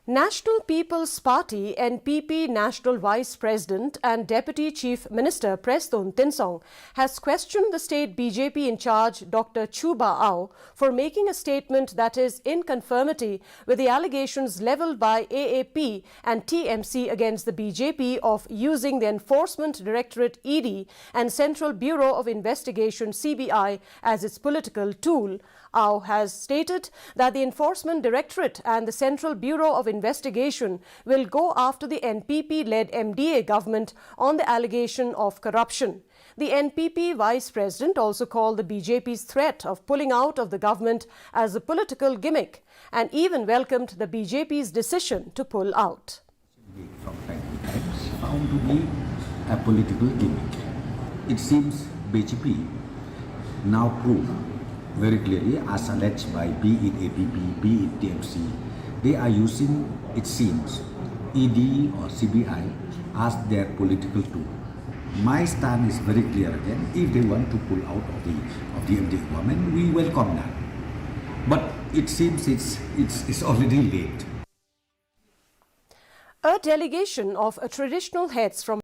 National People's Party NPP National Vice President and Deputy Chief Minister Preston Tinsong has questioned the state BJP in charge Dr. Chuba Au for making a statement that is in conformity with the allegations levelled by AAP and TMC against the BJP of using the Enforcement Directorate ED and Central Bureau of Investigation CBI as its political tool. Au has stated that the Enforcement Directorate and the Central Bureau of Investigation will go after the NPP-led MDA government on the allegation of corruption. The NPP Vice President also called the BJP's threat of pulling out of the government as a political gimmick and even welcomed the BJP's decision to pull out. From time to time found to be a political gimmick. It seems BJP now prove very clearly, as alleged by be it APP, be it TMC, they are using, it seems, ED or CBI as their political tool. My stand is very clear again. If they want to pull out of the MDA government, we welcome that. But it seems it's already late. A delegation of traditional heads from